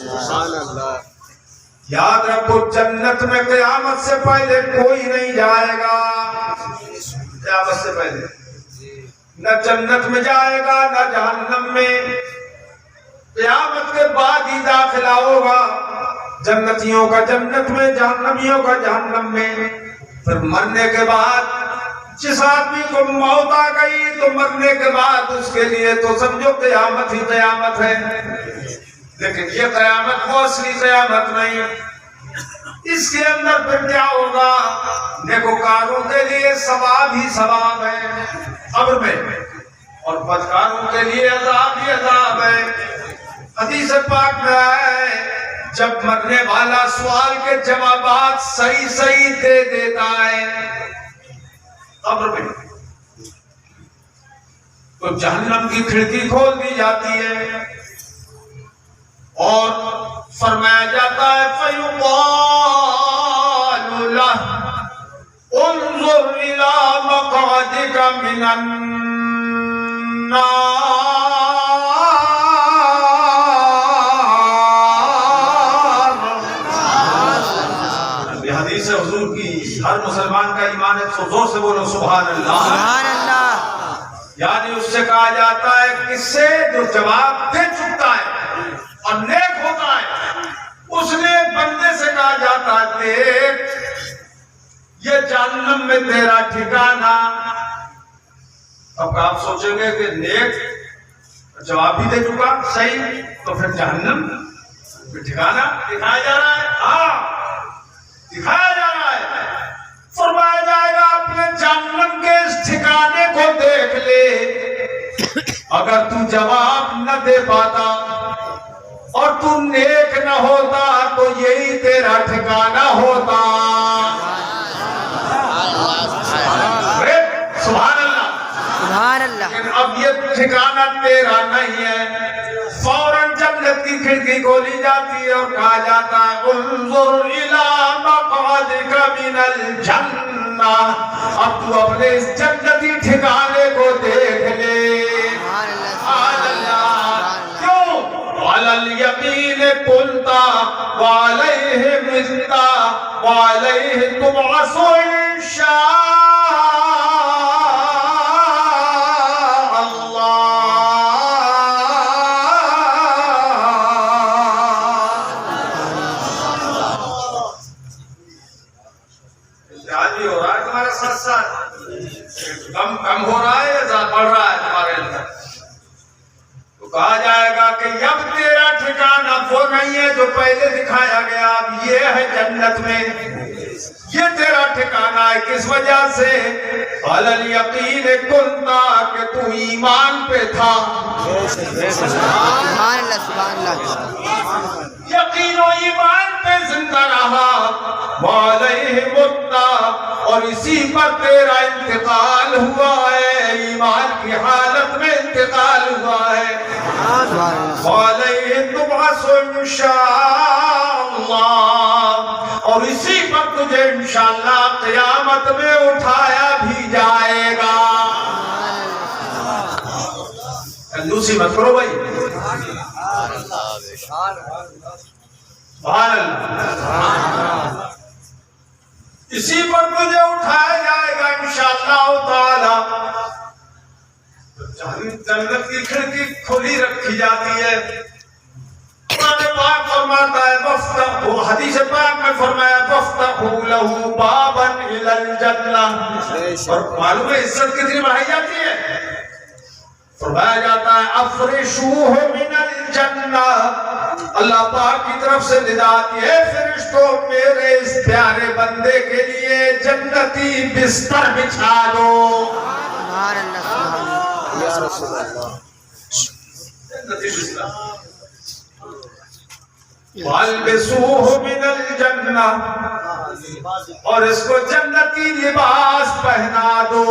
سبحان اللہ. یاد رکھو جنت میں قیامت سے پہلے کوئی نہیں جائے گا. قیامت سے پہلے نہ جنت میں جائے گا نہ جہنم میں. قیامت کے بعد ہی داخلہ ہوگا. جنتیوں کا جنت میں، جہنمیوں کا جہنم میں. پھر مرنے کے بعد جس آدمی کو موت آ گئی تو مرنے کے بعد اس کے لیے تو سمجھو قیامت ہی قیامت ہے. لیکن یہ قیامت وہ اصلی قیامت نہیں. اس کے اندر پھر کیا ہوگا؟ نیکوکاروں کے لیے ثواب ہی ثواب ہے قبر میں، اور بدکاروں کے لیے عذاب ہی عذاب ہے. حدیث پاک میں ہے جب مرنے والا سوال کے جوابات صحیح صحیح دے دیتا ہے قبر میں تو جہنم کی کھڑکی کھول دی جاتی ہے اور فرمایا جاتا ہے فَيُقَالُ لَهُ انظُرْ إِلَىٰ مَقْعَدِكَ مِنَ النَّارِ. یہ حدیث ہے حضور کی. ہر مسلمان کا ایمان ہے تو زور سے بولو سبحان اللہ. سبحان اللہ. یعنی اس سے کہا جاتا ہے کس سے جو جواب دے چکتا ہے اور نیک ہوتا ہے، اس نے بندے سے کہا جاتا ہے دیکھ یہ جہنم میں تیرا ٹھکانہ. اب آپ سوچیں گے کہ نیک جواب بھی دے چکا صحیح تو پھر جہنم میں ٹھکانہ دکھایا جا رہا ہے. ہاں دکھایا جا رہا ہے. فرمایا جائے گا اپنے جہنم کے اس ٹھکانے کو دیکھ لے. اگر تو جواب نہ دے پاتا اور تو نیک نہ ہوتا تو یہی تیرا ٹھکانہ ہوتا. سبحان اللہ. سبحان اللہ. لیکن اب یہ ٹھکانہ تیرا نہیں ہے. فوراً جنت کی کھڑکی کھولی جاتی ہے اور کہا جاتا ہے انظر الی مقعدک من الجنہ. اب تو اپنے اس جنتی ٹھکانے کو دیکھ لے. سبحان اللہ. کیوں؟ وعلی الیمین کنت وعلیہ مت وعلیہ تبعث ان شاء کم ہو رہا ہے یا بڑھ رہا ہے تمہارے اندر؟ تو کہا جائے گا کہ اب تیرا ٹھکانہ وہ نہیں ہے جو پہلے دکھایا گیا. اب یہ ہے جنت میں. یہ تیرا ٹھکانہ ہے. کس وجہ سے؟ علی الیقین کنتا کہ تو ایمان پہ تھا. سبحان اللہ. سبحان اللہ. یقین و ایمان پہ زندہ رہا. وعلیہ مت اور اسی پر تیرا انتقال ہوا ہے. ایمان کی حالت میں انتقال ہوا ہے. وعلیہ تبعث ان شاء اللہ اور اسی پر تجھے انشاءاللہ قیامت میں اٹھایا بھی جائے گا. کنجوسی مت کرو بھائی. سبحان اللہ. اسی پر تجھے اٹھایا جائے گا انشاءاللہ تعالی. جنت کی کھڑکی کھلی رکھی جاتی ہے. قرآن پاک فرماتا ہے وَافْتَحُوا. حدیث پاک میں فرمایا وَافْتَحُوا لَهُ بَابًا إِلَى الْجَنَّةِ. اور معلوم ہے عزت کتنی بڑھائی جاتی ہے. فرمایا جاتا ہے افرشوہ من الجنہ. اللہ پاک کی طرف سے ندا آتی ہے فرشتوں میرے اس پیارے بندے کے لیے جنتی بستر بچھا دو. سبحان اللہ. سبحان اللہ. یا رسول اللہ. جنتی بستر وَالْبِسُوهُ مِنَ الْجَنَّةِ اور اس کو جنتی لباس پہنا دو.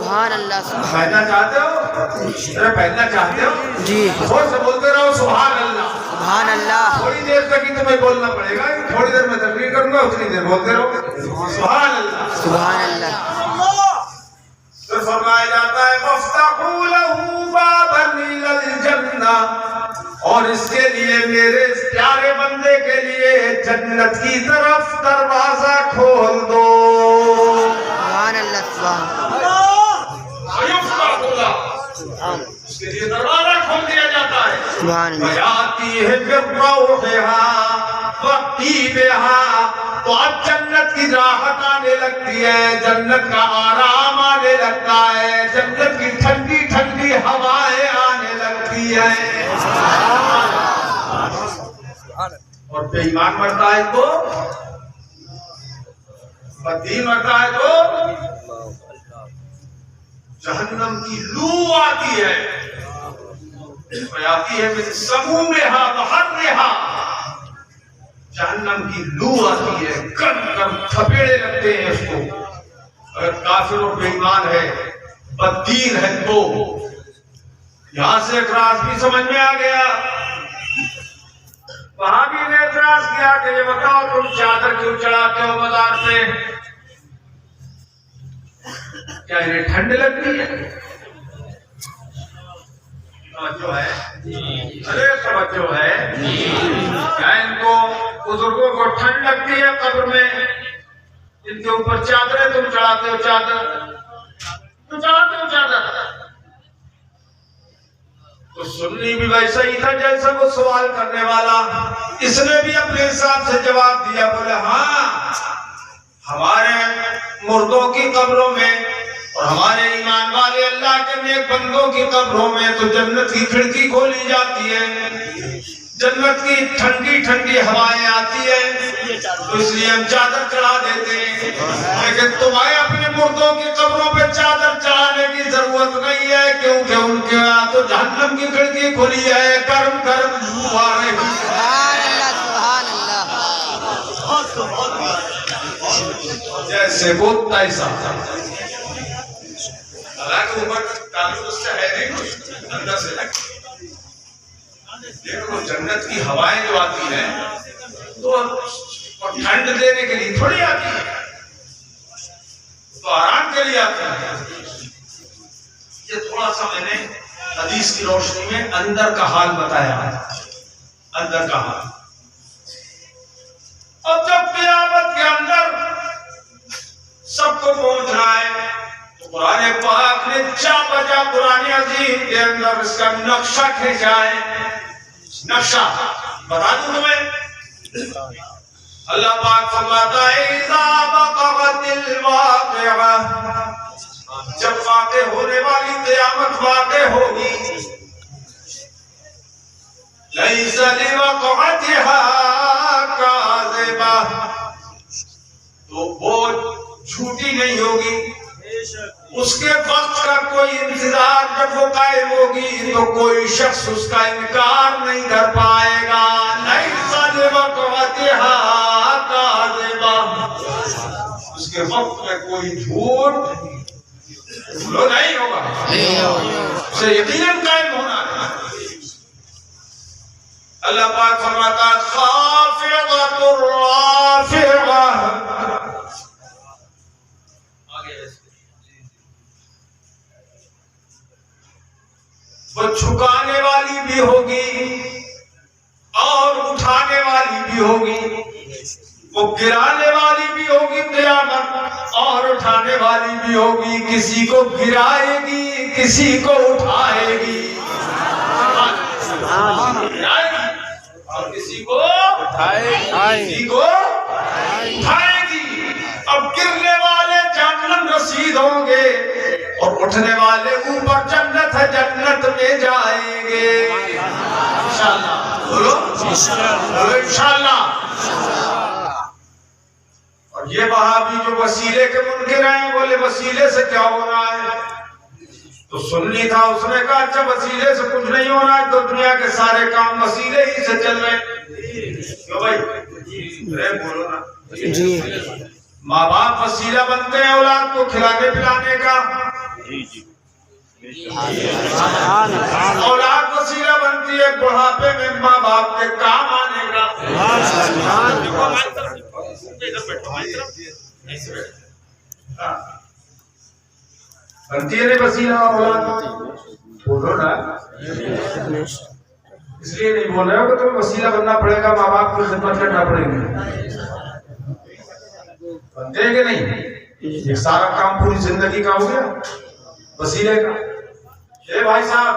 سبحان اللہ. پہننا چاہتے ہو؟ پہننا چاہتے ہو؟ جی. زور سے بولتے رہو سبحان اللہ. سبحان اللہ. تھوڑی دیر تک ہی تمہیں بولنا پڑے گا. تھوڑی دیر میں تقریر کروں گا اتنی دیر بولتے رہو سبحان اللہ. سبحان اللہ. پھر فرمایا جاتا ہے وَافْتَحُوا لَهُ بَابًا إِلَى الْجَنَّةِ اور اس کے لیے میرے اس پیارے بندے کے لیے جنت کی طرف دروازہ کھول دو. سبحان اللہ سبحان اس کے لیے دروازہ کھول دیا جاتا ہے. سبحان اللہ وَيَأْتِي بِالرَّوْحِهَا وَطِيبِهَا. تو اب جنت کی راحت آنے لگتی ہے, جنت کا آرام آنے لگتا ہے, جنت کی ٹھنڈی ٹھنڈی ہوائیں آنے لگتی ہے. اور بے ایمان مرتا ہے تو, بدین مرتا ہے تو جہنم کی لو آتی ہے. آتی ہے من سمومہا وحرہا. جہنم کی لو آتی ہے, گرم گرم تھپیڑے لگتے ہیں اس کو. اگر کافر اور بے ایمان ہے, بدین ہے تو یہاں سے ایک راز بھی سمجھ میں آ گیا. وہاں بھی نے اعتراض کیا کہ یہ بتاؤ تم چادر کیوں چڑھاتے ہو مزار پہ, کیا انہیں ٹھنڈ لگتی ہے؟ توجہ ہے, ارے توجہ ہے. کیا ان کو بزرگوں کو ٹھنڈ لگتی ہے قبر میں؟ ان کے اوپر چادریں تم چڑھاتے ہو, چادر تم چڑھاتے ہو چادر. تو سنی بھی ویسا ہی تھا جیسا وہ سوال کرنے والا. اس نے بھی اپنے حساب سے جواب دیا, بولے ہاں ہمارے مردوں کی قبروں میں اور ہمارے ایمان والے اللہ کے نیک بندوں کی قبروں میں تو جنت کی کھڑکی کھولی جاتی ہے, جنت کی ٹھنڈی ٹھنڈی ہوائیں آتی ہیں, تو اس لیے ہم چادر چڑھا دیتے ہیں. لیکن تمہیں اپنے مردوں کی قبروں پہ چادر چڑھانے کی ضرورت نہیں ہے, کیونکہ ان کے یہاں تو جہنم کی کھڑکی کھلی ہے, گرم گرم لو آ رہی ہے. سبحان اللہ سبحان اللہ. جیسے وہ تیسا. حالانکہ اوپر تعلق اس سے ہے نہیں کچھ, اندر سے لیکن وہ جنت کی ہوائیں جو آتی ہیں تو ٹھنڈ دینے کے لیے تھوڑی آتی ہے, تو آرام کے لیے آتی ہے. یہ تھوڑا سا میں نے حدیث کی روشنی میں اندر کا حال بتایا, اندر کا حال. اب جب قیامت کے اندر سب کو پہنچ رہا ہے تو قرآن پاک نے جا بجا قرآن عظیم کے اندر اس کا نقشہ کھینچا ہے. نقشہ بتا دوں تمہیں, اللہ پاک فرماتا ہے اذا وقعت الواقعہ, جب واقع ہونے والی قیامت واقع ہوگی, لیس لوقعتها کاذبہ, تو وہ جھوٹی نہیں ہوگی, اس کے وقت کا کوئی انتظار جب وہ قائم ہوگی تو کوئی شخص اس کا انکار نہیں کر پائے گا. لیس لوقعتها کاذبہ, اس کے وقت میں کوئی جھوٹ نہیں ہوگا, اسے یقیناً قائم ہونا ہے. اللہ پاک فرماتا خافضۃ رافعہ, وہ جھکانے والی بھی ہوگی اور اٹھانے والی بھی ہوگی, وہ گرانے والی بھی ہوگی قیامت اور اٹھانے والی بھی ہوگی. کسی کو گرائے گی, کسی کو اٹھائے گی, اور کسی کو اٹھائے گی. اب گرنے والے جہنم رسید ہوں گے اور اٹھنے والے اوپر جنت ہے, جنت میں جائیں گے انشاءاللہ. بولو انشاءاللہ. اور یہ وہابی جو وسیلے کے منکر ہیں, بولے وسیلے سے کیا ہونا ہے؟ تو سنی تھا, اس نے کہا اچھا وسیلے سے کچھ نہیں ہونا ہے تو دنیا کے سارے کام وسیلے ہی سے چل رہے ہیں. کیوں بھائی بولو نا جی. ماں باپ وسیلہ بنتے ہیں اولاد کو کھلانے پلانے کا, اولاد وسیلہ بنتی ہے بڑھاپے میں ماں باپ کے کام آنے کا. بنتی ہے نہیں وسیلہ اولاد, بولو نا. اس لیے نہیں بول رہے ہو کہ تمہیں وسیلہ بننا پڑے گا، ماں باپ کی خدمت کرنا پڑے گی، بنتے ہیں کہ نہیں؟ یہ سارا کام پوری زندگی کا ہو گیا وسیلے کا۔ اے بھائی صاحب،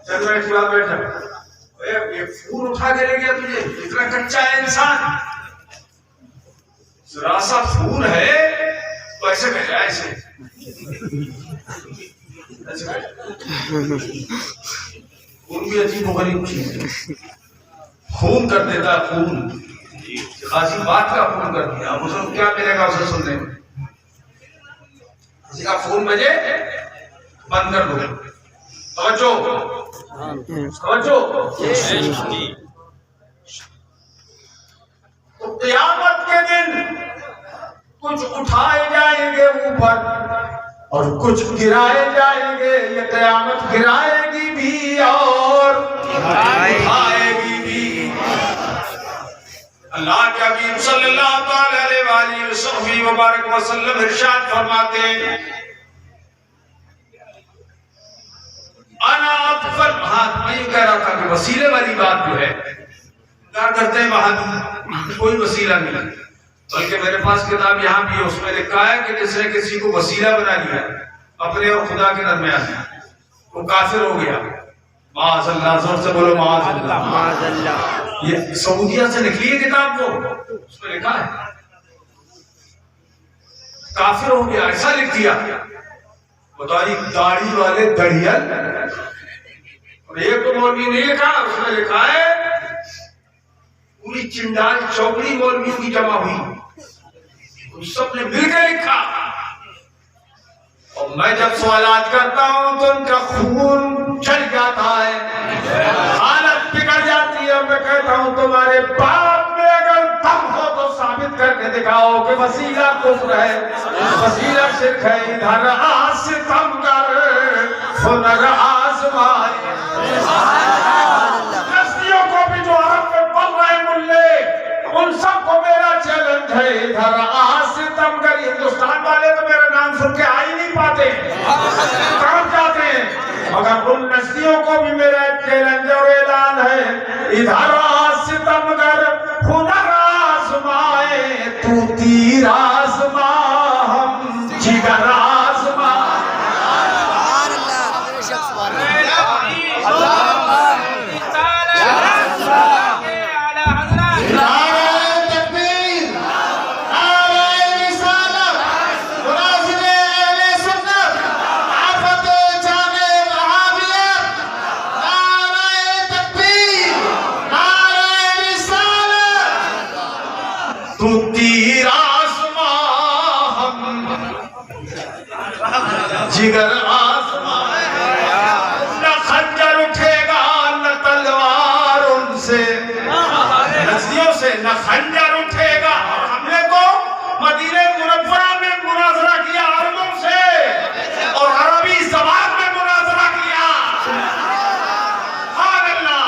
چل رہے کی بات بیٹھ جا، یہ پھول اٹھا کے لے گیا تجھے، اتنا کچا ہے انسان، ذرا سا پھول ہے تو ایسے کہہ جائے، ایسے خون بھی عجیب و غریب چیز ہے، خون کر دیتا ہے، خون خاصی بات کا خون کر دیا، اب اسے کیا ملے گا اسے سننے میں؟ کسی کا خون بجے بند کر دو، توجہ توجہ۔ تو قیامت کے دن کچھ اٹھائے جائیں گے اوپر اور کچھ گرائے جائیں گے، یہ قیامت گرائے گی بھی اور اٹھائے گی بھی۔ اللہ کے حبیب صلی اللہ تعالی علیہ وآلہ وبارک وسلم ارشاد فرماتے ہیں، میں یہ کہہ رہا تھا کہ وسیلے والی بات جو ہے کیا کرتے ہیں وہاں کوئی وسیلہ نہیں، بلکہ میرے پاس کتاب یہاں بھی ہے، اس میں لکھا ہے کہ جس نے کسی کو وسیلہ بنا لیا اپنے اور خدا کے درمیان وہ کافر ہو گیا، معاذ اللہ، زور سے بولو معاذ اللہ، معاذ اللہ۔ یہ سعودیہ سے نکلی ہے کتاب، وہ اس میں لکھا ہے کافر ہو گیا، ایسا لکھ دیا۔ بتائیے داڑھی والے دڑیل، اور ایک تو مولوی نہیں لکھا، اس میں لکھا ہے پوری چنڈال چوکڑی مولویوں کی جمع ہوئی، ان سب نے مل کے لکھا، اور میں جب سوالات کرتا ہوں تو ان کا خون چل جاتا ہے، حالت بگڑ جاتی ہے۔ میں کہتا ہوں تمہارے باپ میں اگر دم ہو تو ثابت کر کے دکھاؤ کہ وسیلہ کفر ہے، وسیلہ شرک ہے، ادھر ستم کر ہنر آزمائے۔ نسلیوں کو بھی جو عرب میں پل رہے ملے، ان سب کو میرا چیلنج ہے، ادھر ستم کر۔ ہندوستان والے تو میرا نام سن کے آ ہی نہیں پاتے، کہاں جاتے ہیں، مگر ان نسلیوں کو بھی میرا چیلنج اور اعلان ہے، ادھر ستم کر ہنر آزمائے، تو تیر آزما ہم جگر آزما۔ تو تیر آزما ہم جگر آزما، نہ خنجر اٹھے گا نہ تلوار ان سے، نسلیوں سے نہ خنجر اٹھے گا۔ ہم نے تو مدینہ منورہ میں مناظرہ کیا عربوں سے، اور عربی زبان میں مناظرہ کیا، سبحان اللہ،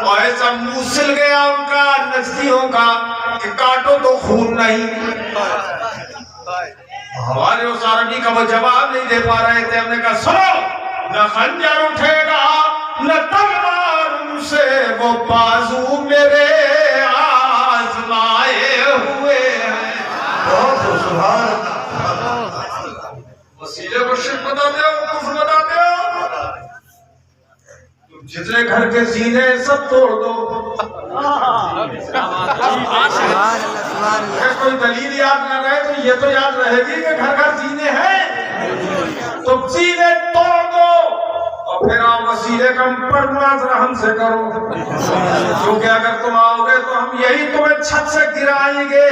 اور ایسا منہ سل گیا ان کا نسلیوں کا کہ کاٹو تو خون نہیں۔ ہمارے اس عربی کا وہ جواب نہیں دے پا رہے تھے، ہم نے کہا سنو، نہ خنجر اٹھے گا نہ تلوار ان سے، وہ بازو میرے آزمائے ہوئے ہیں۔ بہت سبحان اللہ۔ وسیلے کو شرک بتاتے ہو، کفر بتاتے ہو، جتنے گھر کے زینے سب توڑ دو، کوئی دلیل یاد نہ رہے تو یہ تو یاد رہے گی کہ گھر گھر زینے ہیں، تو زینے توڑ دو، اور پھر آپ وسیلے کا پر مناظرہ ہم سے کرو، کیونکہ اگر تم آؤ گے تو ہم یہی تمہیں چھت سے گرائیں گے،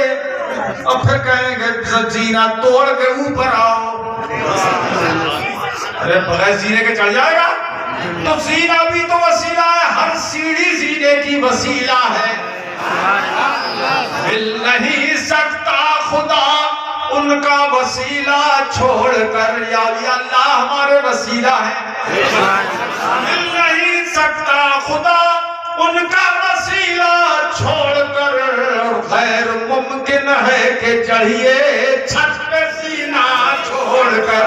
اور پھر کہیں گے زینہ توڑ کے اوپر آؤ۔ ارے بغیر زینے کے چڑھ جائے گا؟ تو زینہ بھی تو وسیلہ ہے، ہر سیڑھی زینے کی وسیلہ ہے۔ مل نہیں سکتا خدا ان کا وسیلہ چھوڑ کر، یا اللہ ہمارے وسیلہ ہے۔ مل نہیں سکتا خدا ان کا وسیلہ چھوڑ کر، غیر ممکن ہے کہ چڑھیے چھت پہ سینہ چھوڑ کر۔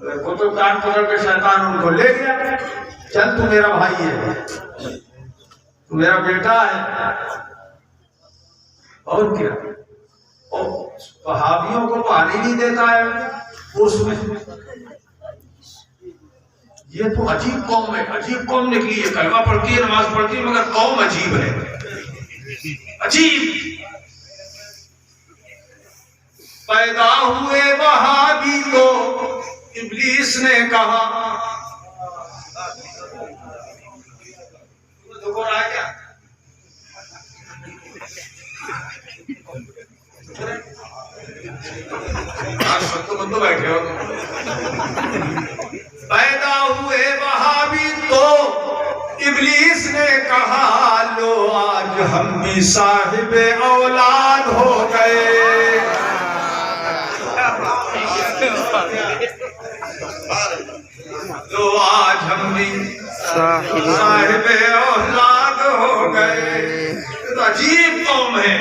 کتب کان پکڑ کے شیطان ان کو لے گیا. چل تو میرا بھائی ہے, تو میرا بیٹا ہے. اور کیا, اور صحابیوں کو پانی نہیں دیتا ہے اس میں. یہ تو عجیب قوم ہے, عجیب قوم نکلی ہے. کلمہ پڑھتی ہے, نماز پڑھتی ہے, مگر قوم عجیب ہے, عجیب. پیدا ہوئے وہابی تو ابلیس نے کہا. کیا بندو بیٹھے ہو. پیدا ہوئے وہابی تو ابلیس نے کہا لو آج ہم بھی صاحب اولاد ہو گئے. تو آج ہم بھی صاحب اولاد ہو گئے. تو عجیب قوم ہے,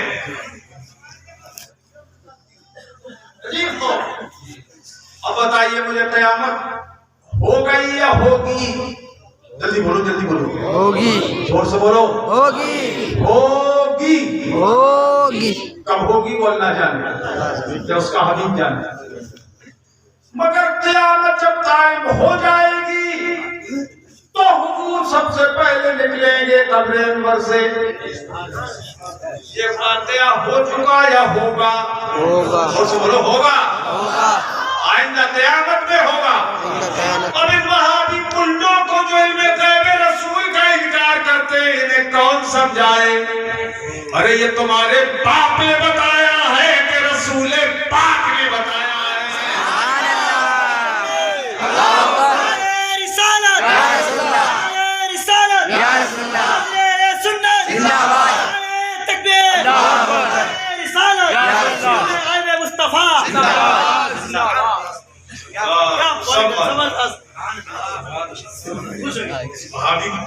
عجیب قوم. اب بتائیے مجھے قیامت ہو گئی یا ہوگی؟ جلدی بولو, جلدی بولو. ہوگی. زور سے بولو. ہوگی. ہوگی. ہوگی. کب ہوگی وہ اللہ جانے, یا اس کا حبیب جانے. مگر قیامت جب قائم ہو جائے گی تو حضور سب سے پہلے نکلیں گے قبر انور سے. یہ فاتحہ ہو چکا یا ہوگا؟ ہوگا. اور سے بولو ہوگا. ہوگا. آئندہ قیامت میں ہوگا. اب ان وہابی پلوں کو جو علم غیب رسول کا انکار کرتے ہیں انہیں کون سمجھائے؟ ارے یہ تمہارے باپ نے بتایا ہے کہ رسول پاک نے بتایا ہے.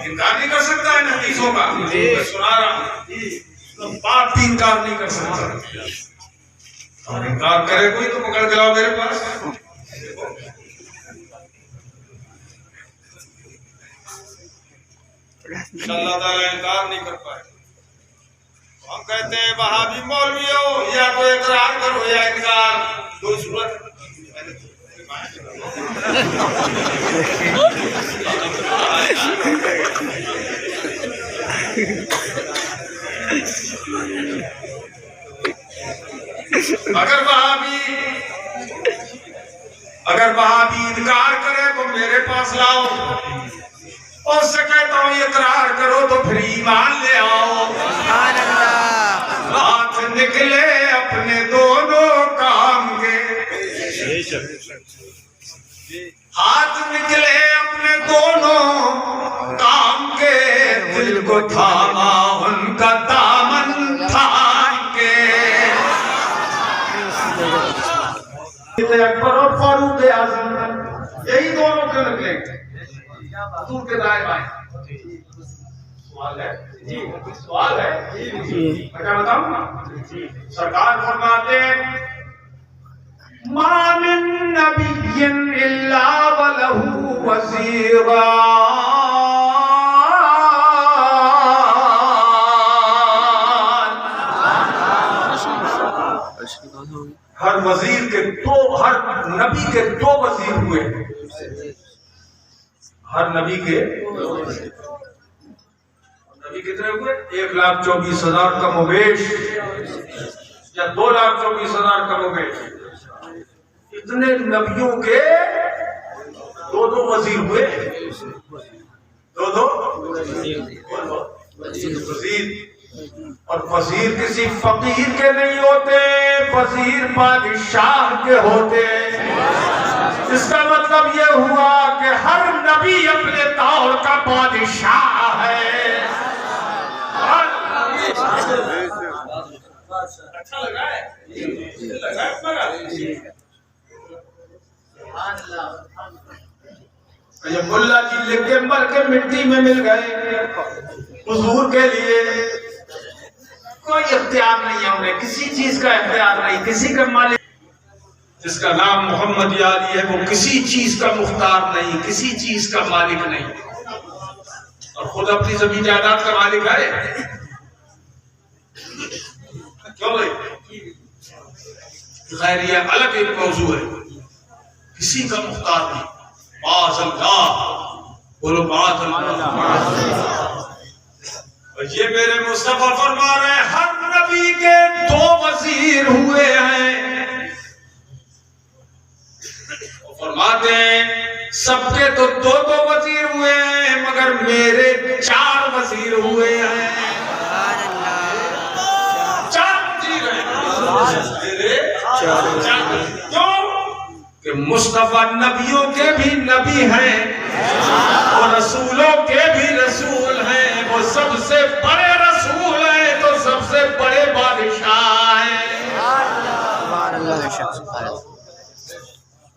انکار نہیں کر سکتا ہے حدیثوں کا, سنا رہا باپ بھی انکار نہیں کر سکتا. اور انکار کرے کوئی تو پکڑ کے لاؤ میرے پاس. اللہ تعالیٰ انکار نہیں کر پائے. ہم کہتے ہیں وہابی مولوی ہو, یا تو اقرار کرو یا انکار, دو صورت. اگر وہابی انکار کرے تو میرے پاس لاؤ, اور سے کہتا ہوں اقرار کرو تو پھر ایمان لے آؤ. سبحان اللہ. ہاتھ نکلے اپنے دونوں کام کے, ہاتھ نکلے اپنے دونوں کام کے, دل کو تھاما ان کا دامن تھام کے. اکبر اور فاروق اعظم یہی دونوں کیوں نکلے حضور کے دائیں بائیں؟ سوال ہے, سوال ہے. میں کیا بتاؤں نا, سرکار فرماتے ما من نبی الا ولہ وزیران. ہر وزیر کے دو, ہر نبی کے دو وزیر ہوئے. ہر نبی کے نبی کتنے ہوئے؟ 1,24,000 کم و بیش, یا 2,24,000 کم و بیش. اتنے نبیوں کے دو دو وزیر ہوئے, دو وزیر. اور وزیر کسی فقیر کے نہیں ہوتے, وزیر بادشاہ کے ہوتے. اس کا مطلب یہ ہوا کہ ہر نبی اپنے دور کا بادشاہ ہے. اچھا لگا ہے, جب ملا جی لکھ کے مر کے مٹی میں مل گئے حضور کے لیے, کوئی اختیار نہیں ہے انہیں, کسی چیز کا اختیار نہیں, کسی کا مالک. جس کا نام محمد علی ہے، وہ کسی چیز کا مختار نہیں، کسی چیز کا مالک نہیں، اور خود اپنی زمین جائیداد کا مالک ہے۔ کیوں بھائی؟ خیر یہ الگ ایک موضوع ہے، کسی کا مختار نہیں۔ معاذ اللہ، بولو معاذ اللہ۔ اور یہ میرے مصطفیٰ فرما رہے ہیں ہر نبی کے دو وزیر ہوئے ہیں، فرماتے ہیں سب کے تو دو دو وزیر ہوئے ہیں، مگر میرے 4 وزیر ہوئے ہیں۔ کہ مصطفیٰ نبیوں کے بھی نبی ہیں، اور رسولوں کے بھی رسول ہیں، وہ سب سے بڑے رسول ہیں تو سب سے بڑے بادشاہ ہیں۔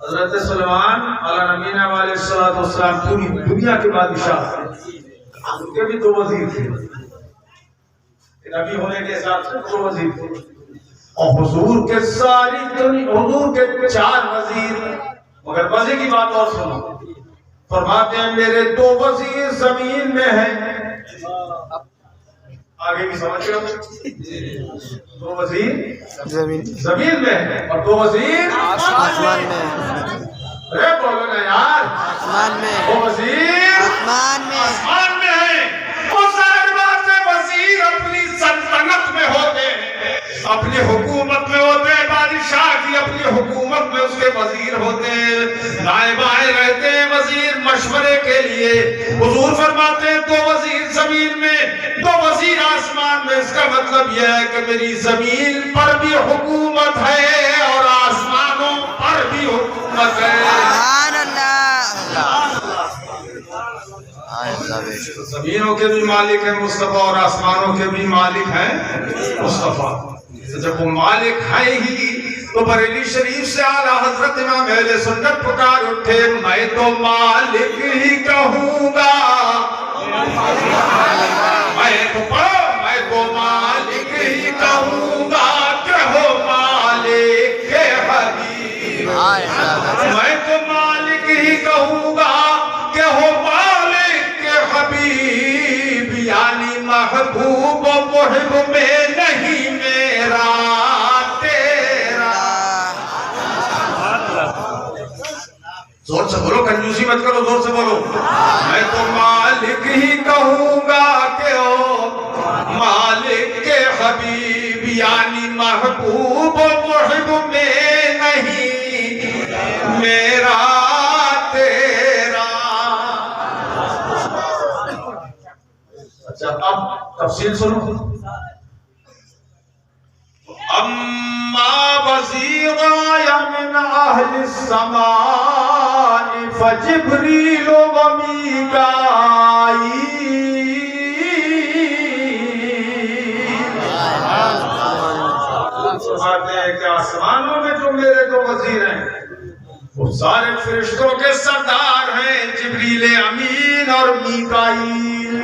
حضرت سلیمان علیہ نبینا علیہ السلام پوری دنیا کے بادشاہ ہیں، ان کے بھی 2 وزیر تھے، نبی ہونے کے حساب سے 2 وزیر تھے، اور حضور کے ساری دنیا حضور کے 4 وزیر، مگر مزے کی بات اور سنو، فرماتے ہیں میرے 2 وزیر زمین میں ہیں، آگے بھی سمجھ گئے، 2 وزیر زمین میں ہیں اور 2 وزیر آسمان میں۔ ارے بولو نا یار، آسمان میں، 2 وزیر آسمان میں، آسمان میں ہیں۔ وہ ظاہر بات ہے وزیر اپنی سلطنت میں ہوتے ہیں، اپنی حکومت میں ہوتے ہیں، بادشاہ کی اپنی حکومت میں اس کے وزیر ہوتے ہیں، دائیں بائیں رہتے ہیں وزیر مشورے کے لیے۔ حضور فرماتے ہیں 2 وزیر زمین میں، 2 وزیر آسمان میں۔ اس کا مطلب یہ ہے کہ میری زمین پر بھی حکومت ہے اور آسمانوں پر بھی حکومت ہے۔ سبحان اللہ۔ زمینوں کے بھی مالک ہیں مصطفیٰ اور آسمانوں کے بھی مالک ہیں مصطفیٰ۔ جب وہ مالک ہے ہی تو بریلی شریف سے اعلیٰ حضرت امام اہل سنت پکار اٹھے، میں تو مالک ہی کہوں گا، میں تو مالک ہی کہوں گا کہ ہو مالک کے حبیب، میں تو مالک ہی کہوں گا کہ ہو مالک کے حبیب، یعنی محبوب و محب میں نہیں میرا تیرا۔ زور سے بولو، کنجوسی مت کرو، زور سے بولو۔ میں تو مالک ہی کہوں گا کہ او مالک کے حبیب، یعنی محبوب و محب میں نہیں میرا تیرا۔ اچھا اب تفصیل سنو۔ اما وزیرای من اہل السماء فجبریل و میکائیل، فرماتے ہیں کہ آسمانوں میں جو میرے 2 وزیر ہیں وہ سارے فرشتوں کے سردار ہیں، جبریل امین اور میکائیل۔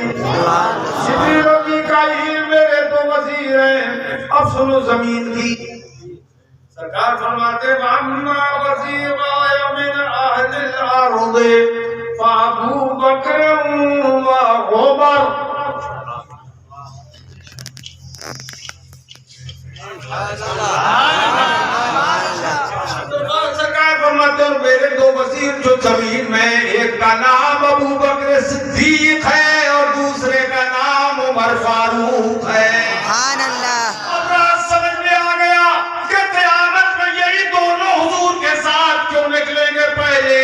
جبریل اور میکائیل میرے 2 وزیر ہیں۔ اب سنو زمین کی، سرکار فرماتے ہیں وَأَمَّا وَزِيرَايَ مِنْ أَهْلِ الْأَرْضِ فَأَبُو بَكْرٍ وَعُمَرَ۔ سرکار فرماتے ہیں میرے 2 وزیر جو زمین میں، ایک کا نام ابو بکر صدیق ہے اور دوسرے کا نام عمر فاروق ہے۔ سبحان اللہ۔ اب بات سمجھ میں آ گیا کہ قیامت میں یہی دونوں حضور کے ساتھ کیوں نکلیں گے؟ پہلے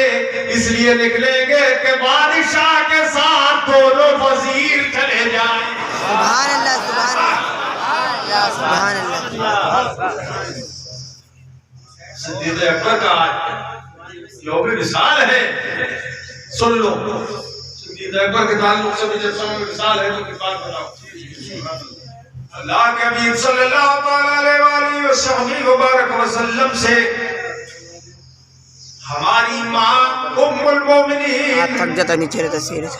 اس لیے نکلیں گے کہ بادشاہ کے ساتھ دونوں وزیر چلے جائیں۔ سبحان اللہ، سبحان اللہ، سبحان اللہ۔ صدیق اکبر کا آج یوم وصال ہے، سن لو۔ صدیق اکبر کے تعلق سے بھی جب سمجھ وصال ہے تو کس بات بتاؤ۔ اللہ کے حبیب صلی اللہ علیہ وآلہ وبارک وسلم سے ہماری ماں ام المومنین تھک جاتا نیچے رہتا سیرت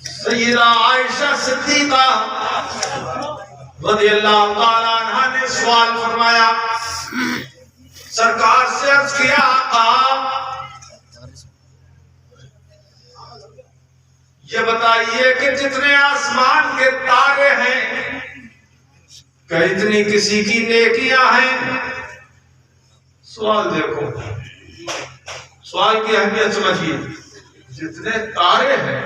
سیدہ عائشہ صدیقہ رضی اللہ تعالیٰ عنہ نے سوال فرمایا، سرکار سے عرض کیا آقا یہ بتائیے کہ جتنے آسمان کے تارے ہیں کیا اتنی کسی کی نیکیاں ہیں؟ سوال دیکھو، سوال کی اہمیت سمجھیے. جتنے تارے ہیں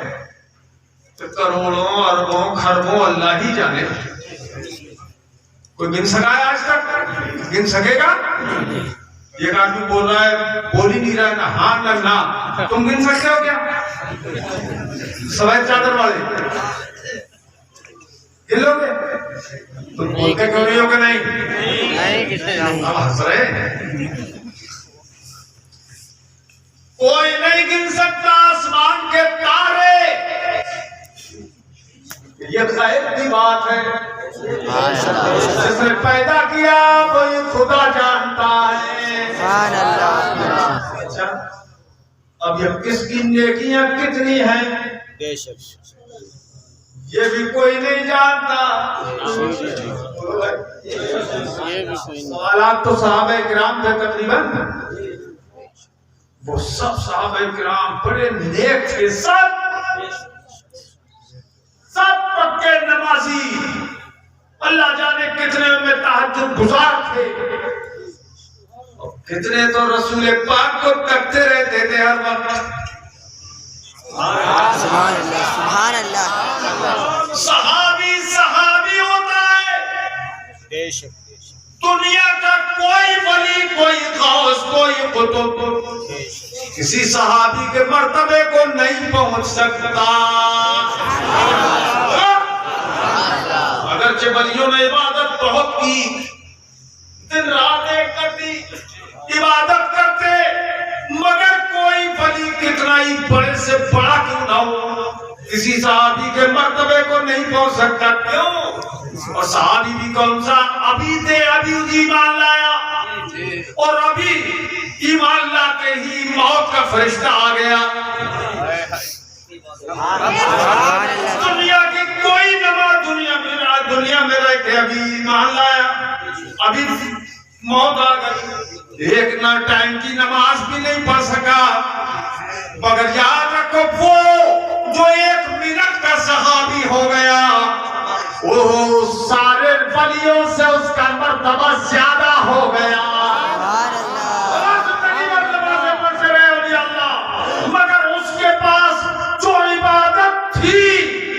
تو کروڑوں اربوں خربوں اللہ ہی جانے. کوئی گن سکا ہے آج تک؟ گن سکے گا؟ ایک آدمی بول رہا ہے، بول ہی نہیں رہا ہے، نہ ہاں نہ نہ. تم گن سکتے ہو کیا؟ سفید چادر والے گن لو گے؟ تم بولتے کیوں نہیں ہو کہ نہیں؟ اب ہنس رہے ہیں. کوئی نہیں گن سکتا آسمان کے تارے. یہ غیب کی بات ہے. جس نے پیدا کیا وہی خدا جانتا ہے. اچھا اب یہ کس کی نیکیاں کتنی ہیں یہ بھی کوئی نہیں جانتا. سوالات تو صحابہ کرام تھے تقریباً، وہ سب صحابہ کرام بڑے نیک تھے، سب پکے نمازی. اللہ جانے کتنے ان میں تہجد گزار تھے، کتنے تو رسول پاک کو تکتے رہتے تھے ہر وقت. سبحان اللہ سبحان اللہ. صحابی ہوتا ہے. دنیا کا کوئی ولی، کوئی غوث، کوئی قطب کسی صحابی کے مرتبے کو نہیں پہنچ سکتا. اگرچہ ولیوں نے عبادت بہت کی، دن رات ایک کرتی عبادت کرتے، مگر کوئی ولی کتنا ہی بڑے سے بڑا کیوں نہ ہو کسی صحابی کے مرتبے کو نہیں پہنچ سکتا. کیوں؟ اور صحابی بھی کون سا؟ ابھی ایمان لایا، اور ابھی ایمان لاتے ہی موت کا فرشتہ آ گیا. دنیا کی کوئی نماز دنیا میں رہ کے ابھی ایمان لایا، ابھی موت آ گئی، ایک نہ ٹائم کی نماز بھی نہیں پڑھ سکا. مگر یاد رکھو وہ جو ایک منٹ کا صحابی ہو گیا وہ سارے ولیوں سے اس کا مرتبہ زیادہ ہو گیا. مگر اس کے پاس جو عبادت تھی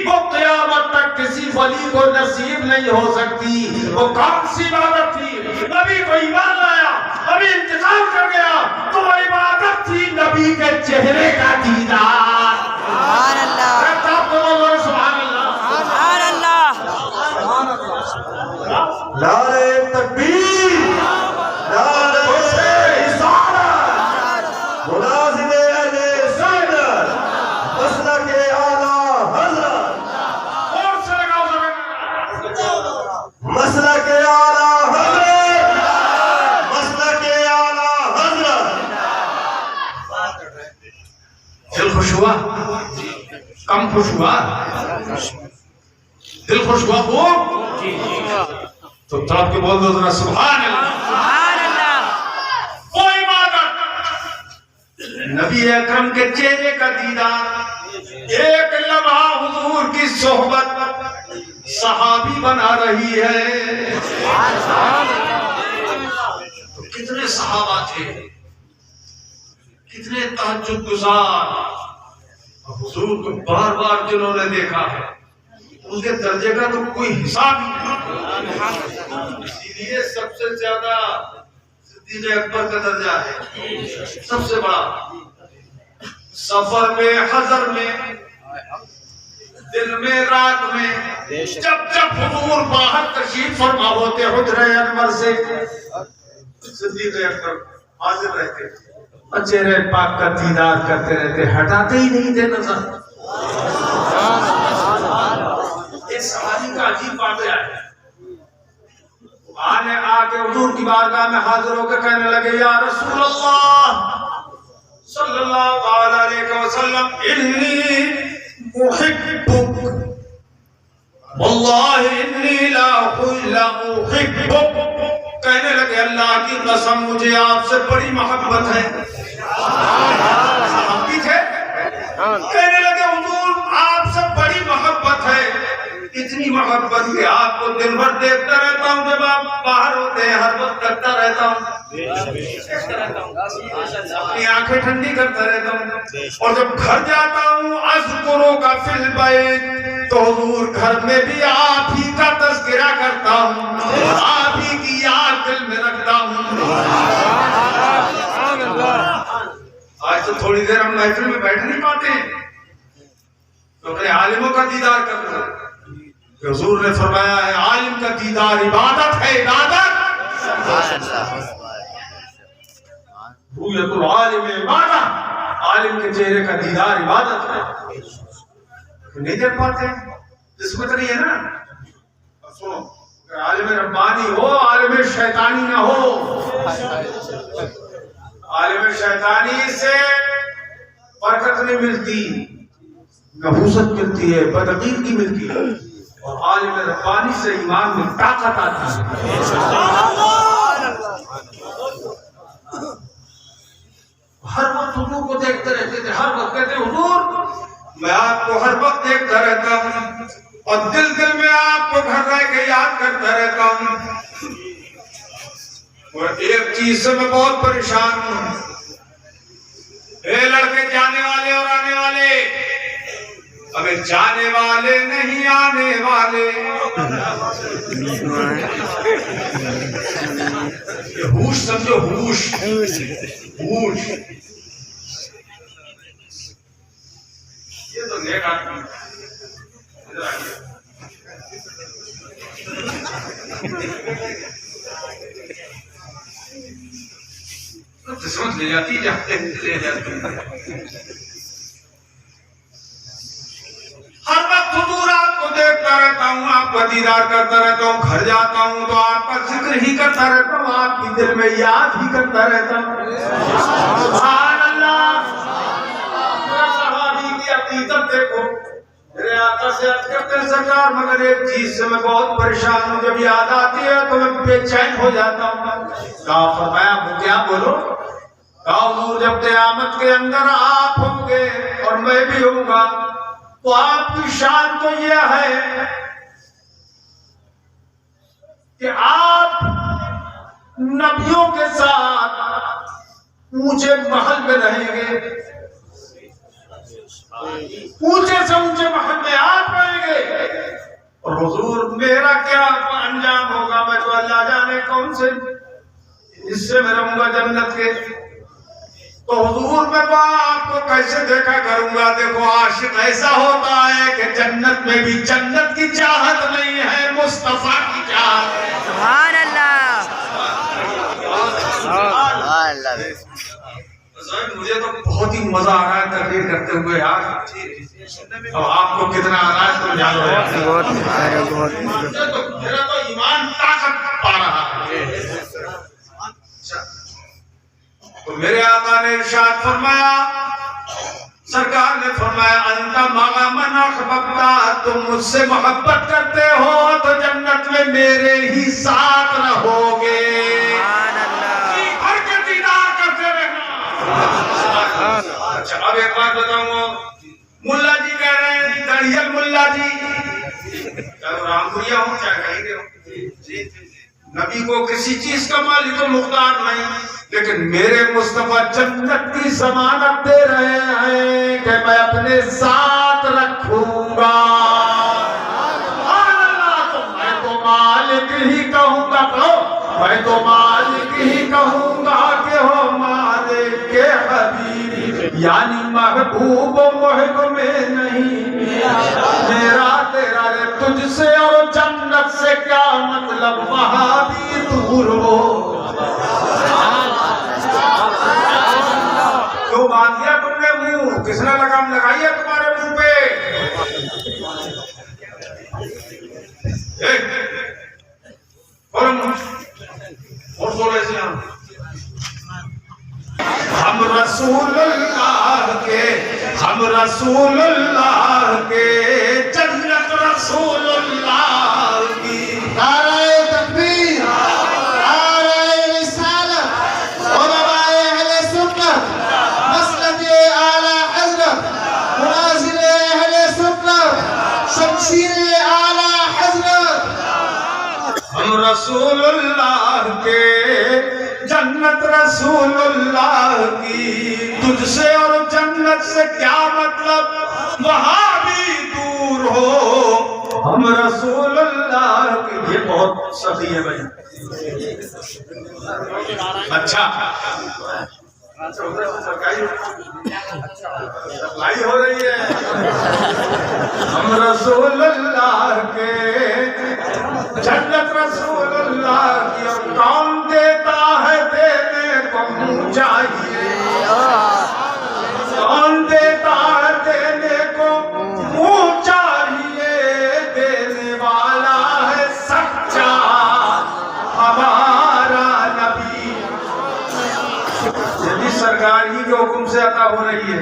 وہ قیامت تک کسی ولی کو نصیب نہیں ہو سکتی. وہ کون سی عبادت تھی؟ نبی کو ایمان لایا، ابھی انتقال کر گیا، تو وہ عبادت تھی نبی کے چہرے کا دیدار. سبحان اللہ سبحان اللہ سبحان اللہ. نعرہ تکبیر، نعرہ رسالت، ملازم اہل سنت، مسلک اعلیٰ حضرت، اور سے لگاؤ مسلک اعلیٰ حضرت، مسلک اعلیٰ حضرت. دل خوش ہوا؟ کم خوش ہوا؟ دل خوش ہوا خوب؟ تو تڑپ کے بول دو ذرا سبحان اللہ. سبحان اللہ. وہ عبادت نبی اکرم کے چہرے کا دیدار، ایک لمحہ حضور کی صحبت صحابی بنا رہی ہے. تو کتنے صحابہ تھے، کتنے تہجد گزار، حضور کو بار بار جنہوں نے دیکھا ہے ان کے درجے کا تو کوئی حساب نہیں. اسی لیے سب سے زیادہ صدیق اکبر کا درجہ ہے، سب سے بڑا. سفر میں، حضر میں، دن میں، رات میں، جب حضور باہر تشریف فرما ہوتے حجرہ انور سے صدیق اکبر حاضر رہتے، چہرے پاک کا دیدار کرتے رہتے، ہٹاتے ہی نہیں تھے نظر. ایک صحابی کا عجیب واقعہ ہے. آنے آ کے حضور کی بارگاہ میں حاضر ہو کے کہنے لگے یا رسول اللہ صلی اللہ علیہ وسلم انی احبک واللہ انی لا احبک. کہنے لگے اللہ کی قسم مجھے آپ سے بڑی محبت ہے. صحابی تھے, کہنے لگے حضور آپ سے بڑی محبت ہے, اتنی محبت کہ آپ کو دن بھر دیکھتا رہتا ہوں, جب آپ باہر ہوتے ہیں ہر وقت کرتا رہتا ہوں, اپنی آنکھیں ٹھنڈی کرتا رہتا ہوں, اور جب گھر جاتا ہوں اذکرو کا فی البیت, تو حضور گھر میں بھی آپ ہی کا تذکرہ کرتا ہوں, آپ ہی کی یاد دل میں رکھتا ہوں. آج تو تھوڑی دیر ہم محفل میں بیٹھ نہیں پاتے ہیں تو اپنے عالموں کا دیدار کر لو. حضور نے فرمایا ہے عالم کا دیدار عبادت ہے, عبادت. رؤیت العالم عبادت, عالم کے چہرے کا دیدار عبادت ہے. نہیں دیکھ پاتے, قسمت نہیں ہے نا. اب سنو, اگر عالم ربانی ہو, عالم شیطانی نہ ہو. عالم شیطانی سے برکت نہیں ملتی, نحوست ملتی ہے, بدعقیدگی ملتی ہے, اور عالم ربانی سے ایمان میں طاقت آتی ہے. ہر وقت حضور کو دیکھتے رہتے تھے, ہر وقت کہتے حضور میں آپ کو ہر وقت دیکھتا رہتا ہوں, اور دل دل میں آپ کو گھر رہ کے یاد کرتا رہتا ہوں. اور ایک چیز سے میں بہت پریشان ہوں, اے لڑکے جانے والے اور آنے والے, ابھی جانے والے نہیں آنے والے. ہوش سمجھو, ہوش ہوش. یہ تو نیک آدمی ادھر آئیے. قسمت لے جاتی, جاتے لے جاتی. ہر وقت حضور آپ کو دیکھتا رہتا ہوں, آپ کا دیدار کرتا رہتا ہوں, گھر جاتا ہوں تو آپ کا ذکر ہی کرتا رہتا ہوں, آپ کی دل میں یاد ہی کرتا رہتا ہوں. سبحان اللہ. صحابی کی عقیدت دیکھو, میرے آقا سے عرض کرتے ہیں سرکار مگر ایک چیز سے میں بہت پریشان ہوں, جب یاد آتی ہے تو میں بے چین ہو جاتا ہوں. کہا فرمایا وہ کیا, بولو. کہا حضور جب قیامت کے اندر آپ ہوں گے اور میں بھی ہوں گا تو آپ کی شان تو یہ ہے کہ آپ نبیوں کے ساتھ اونچے محل میں رہیں گے, اونچے سے اونچے محل میں آپ رہیں گے. اور حضور میرا کیا انجام ہوگا, میں تو اللہ جانے کون سے حصے میں رہوں گا جنت کے. تو حضور میں آپ کو کیسے دیکھا کروں گا. دیکھو عاشق ایسا ہوتا ہے کہ جنت میں بھی جنت کی چاہت نہیں ہے, مصطفیٰ کی چاہت ہے. سبحان اللہ, سبحان اللہ. مجھے تو بہت ہی مزہ آ رہا ہے تقریر کرتے ہوئے یار. اب آپ کو کتنا آ رہا ہے تو جانو یار. میرا تو ایمان طاقت پا رہا ہے. تو میرے آقا نے ارشاد فرمایا, سرکار نے فرمایا انت مع من احببت, تم مجھ سے محبت کرتے ہو تو جنت میں میرے ہی ساتھ رہو گے. سبحان اللہ. ہر کے دیدار کرتے رہنا. اچھا اب ایک بات بتاؤں, ملا جی کہہ رہے ہیں, دڑیل ملا جی, چاہے رام پوریا ہوں چاہے کہیں گے ہوں, نبی کو کسی چیز کا مالک و مختار نہیں, لیکن میرے مصطفیٰ جنت کی ضمانت دے رہے ہیں کہ میں اپنے ساتھ رکھوں گا. تو میں تو مالک ہی کہوں گا, میں تو مالک ہی کہوں گا کہ ہو مالک کے حبیب, یعنی محبوب و محب میں نہیں, میرا تیرا رے تجھ سے اور جنت سے کیا مطلب, وہاں بھی دور ہو. جو بات دیا تم نے منہ, کس نے لگام لگائی ہے تمہارے منہ پہ. اور سولے سے ہم رسول اللہ کے, ہم رسول اللہ کے, جنت رسول اللہ کی. نعرہ تکبیر, نعرہ رسول اللہ کے جنت رسول اللہ کی، تجھ سے اور جنت سے کیا مطلب وہاں بھی دور ہو، ہم رسول اللہ کے. یہ بہت سخی ہے بھائی. اچھا سپلائی ہو رہی ہے. ہم رسول اللہ کے جنت رسول اللہ کی، اور کون دیتا ہے دینے کو منہ چاہیے، کون دیتا ہے دینے کو منہ چاہیے، دینے والا ہے سچا ہمارا نبی. یہ بھی سرکار ہی کے حکم سے عطا ہو رہی ہے.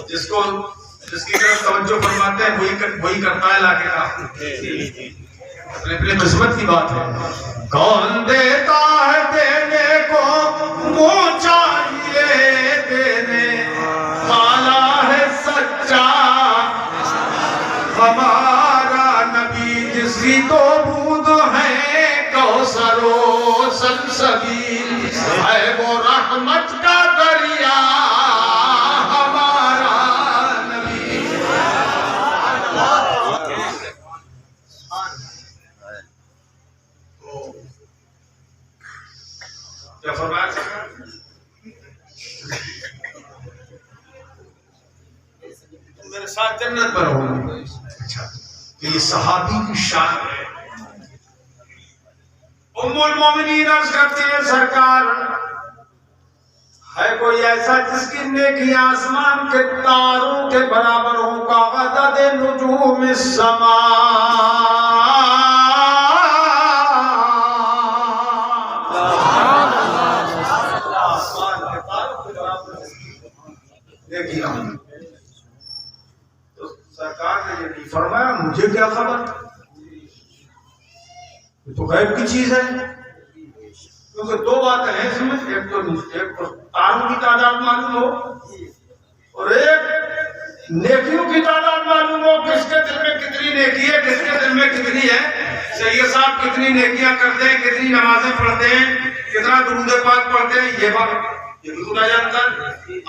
جس کی طرف توجہ فرماتے ہیں وہی کرتا ہے لا کے کام. اپنے قسمت کی بات ہے. کون دیتا ہے دینے کو منہ چاہیے، دینے والا ہے سچا ہمارا نبی. جس کی دو بوند ہے کوثر و سلسبیل، ہے وہ رحمت کا دریا ہمارا نبی. کیا فرمایا تم میرے ساتھ جنت پر ہو. اچھا یہ صحابی کی شان ہے. ام المومنین عرض کرتی ہیں سرکار ہے کوئی ایسا جس کی نیکی آسمان کے تاروں کے برابر ہوں کا عدد نجوم السماء. تو سرکار نے یہ نہیں فرمایا مجھے کیا خبر، یہ تو غیب کی چیز ہے. کیونکہ دو باتیں ہیں اس میں، ایک تو تاروں کی تعداد معلوم ہو، اور ایک نیکیوں کی تعداد معلوم ہو. کس کے دل میں کتنی نیکی ہے، کس کے دل میں کتنی ہے. سید صاحب کتنی نیکیاں کرتے ہیں، کتنی نمازیں پڑھتے ہیں، کتنا درود پاک پڑھتے ہیں، یہ بات یہ بھی خدا جانتا ہے.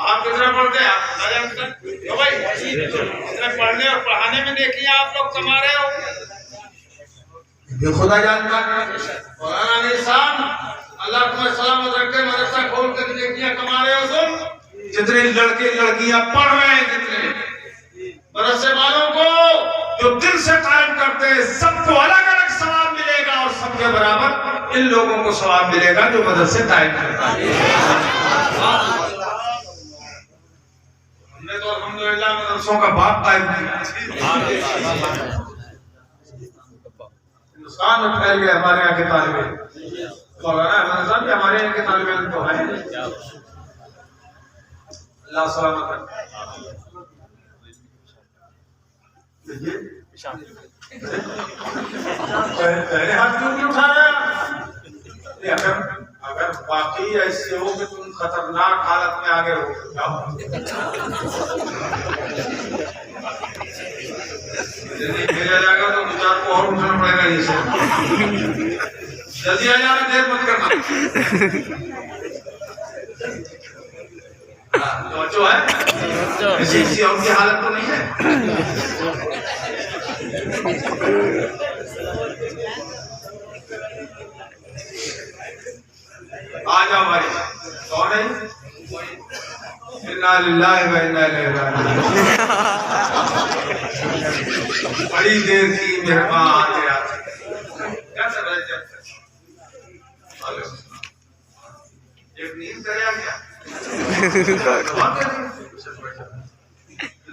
آپ کتنا پڑھتے ہیں، آپ خدا جانتا ہے. بھائی کتنے پڑھنے اور پڑھانے میں نیکیاں آپ لوگ کما رہے ہو، یہ خدا جانتا ہے. مولانا نظام اللہ تمہیں سلامت رکھے، مدرسہ کھول کر نیکیاں کما رہے ہو تم. جتنے لڑکے لڑکیاں پڑھ رہے ہیں، جتنے مدرسے والوں کو جو دل سے قائم کرتے ہیں، سب کو الگ الگ ثواب ملے گا، اور سب کے برابر ان لوگوں کو ثواب ملے گا جو مدرسے قائم کرتے ہیں. ہم نے تو الحمدللہ مدرسوں کا باپ قائم کیا. ہندوستان میں پھیل گئے ہمارے یہاں کے طالب علم. مولانا احمد صاحب بھی ہمارے یہاں کے طالب علم تو ہیں. اللہ سلامت رکھے. پہلے ہاتھ کیوں نہیں اٹھا رہے؟ اگر واقعی ایسے ہو کہ تم خطرناک حالت میں آگے ہو بھیجا جائے گا تو دو چار کو اور اٹھانا پڑے گا. یہ سے جلدی آ جانا، دیر مت کرنا. توجہ ہے، ایسی اور کی حالت تو نہیں ہے. آ جاؤ بھائی. کون ہے؟ انا للہ و انا الیہ راجعون. بڑی دیر کی مہربان آتے آتے کیا کر رہے تھے؟ ایک نیند کریا گیا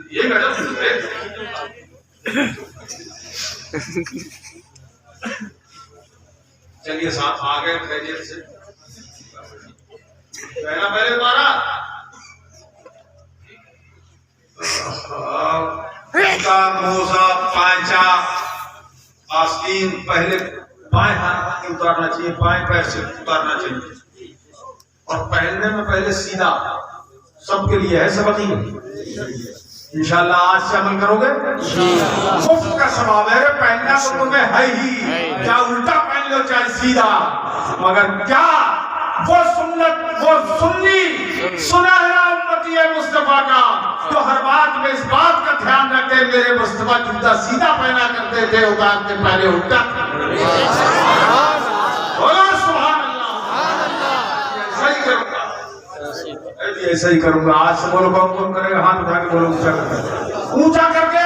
یہ چلیے ساتھ آ گئے خیریت سے. پہلے دوبارہ موزہ پائچا آستین پہلے بائیں ہاتھ سے اتارنا چاہیے، بائیں پیر سے اتارنا چاہیے، اور پہننے میں پہلے سیدھا. سب کے لیے ہے سبق ہی. انشاءاللہ آج سے عمل کرو گے، مفت کا ثواب ہے. پہننا تو تمہیں ہے ہی، کیا الٹا پہن لو چاہے سیدھا، مگر کیا وہ سنت، وہ سنی سنہرا امتی ہے مصطفیٰ کا جو ہر بات میں اس بات کا دھیان رکھے میرے مصطفیٰ جوتا سیدھا پہنا کرتے تھے، اتارتے پہلے الٹا۔ بولو سبحان اللہ۔ ایسا ہی کروں گا، ایسا ہی کروں گا۔ آج سے بولو کون کون کرے گا؟ ہاتھ اٹھا کے بولو اونچا کر کے، اونچا کر کے۔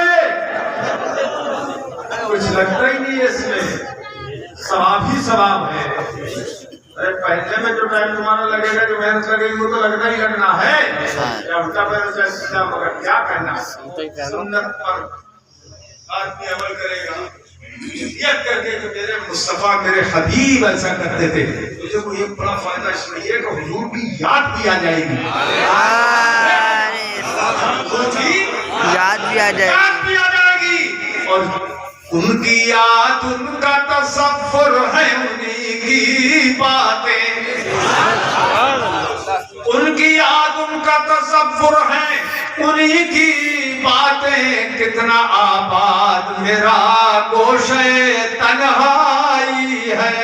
کچھ لگتا ہی نہیں ہے اس میں، ثواب ہی ثواب ہے۔ ارے پہلے میں جو ٹائم تمہارا لگے گا، جو محنت لگے گی، وہ تو لگنا ہی لگنا ہے۔ یا الٹا پہنا چاہے سیدھا، مگر کیا کہنا، سنت پر آدمی عمل کرے گا نیت کر کے کہ میرے مصطفیٰ میرے حبیب ایسا کرتے تھے۔ مجھے کو ایک بڑا فائدہ اس میں یہ کہ حضور کی یاد بھی آ جائے گی، یاد بھی آ جائے گی، اور ان کی یاد ان کا تصور ہے انہی کی باتیں، ان کی یاد ان کا تصور ہے انہی کی باتیں، کتنا آباد میرا گوشے تنہائی ہے۔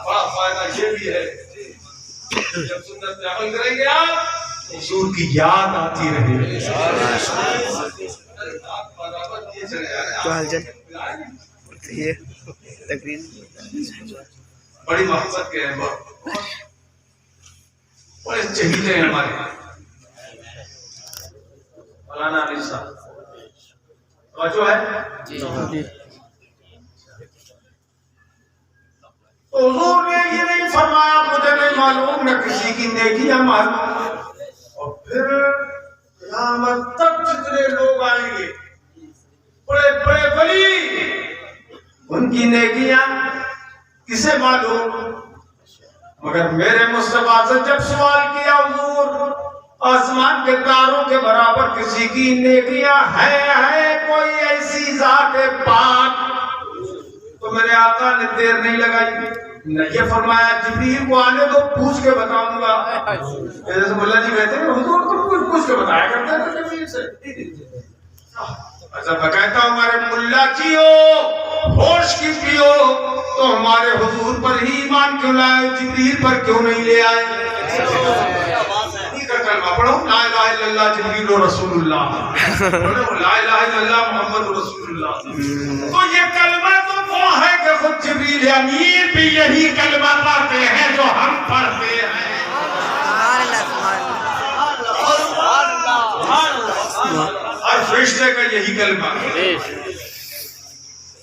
بڑا فائدہ یہ بھی ہے، جب سنت پہ عمل کریں گے آپ، حضور کی یاد آتی رہے گی۔ تو حال چل یہ تقریر بڑی محبت کے ہیں، بڑے چہیتے ہیں ہمارے مولانا علی صاحب، توجہ ہے جی۔ تو حضور نے یہ نہیں فرمایا مجھے نہیں معلوم، نہ کسی کی نیکیاں معلوم، اور پھر قیامت تک جتنے لوگ آئیں گے بڑے بڑے ولی، ان کی نیکیاں کسے معلوم؟ مگر میرے مصطفیٰ سے جب سوال کیا حضور آسمان کے تاروں کے برابر کسی کی نیکیاں ہے کوئی ایسی ذات پاک، تو میرے آقا نے دیر نہیں لگائی، نہ یہ فرمایا جبریل کو آنے دو پوچھ کے بتاؤں گا۔ جیسے ملا جی کہتے ہیں حضور تم پوچھ کے بتایا کرتے ہیں جبریل سے۔ اچھا میں کہتا ہوں ہمارے ملا جی ہو ہوش کی پیو تو ہمارے حضور پر ہی ایمان کیوں لائے، جبریل پر کیوں نہیں لے آئے؟ کلمہ پڑھو لا الہ الا اللہ جبریل رسول اللہ، لا الہ الا اللہ محمد رسول اللہ۔ تو یہ کلمہ تو وہ ہے کہ خود جبریل امین بھی یہی کلمہ پڑھتے ہیں جو ہم پڑھتے ہیں۔ ہر فرشتے کا یہی کلمہ۔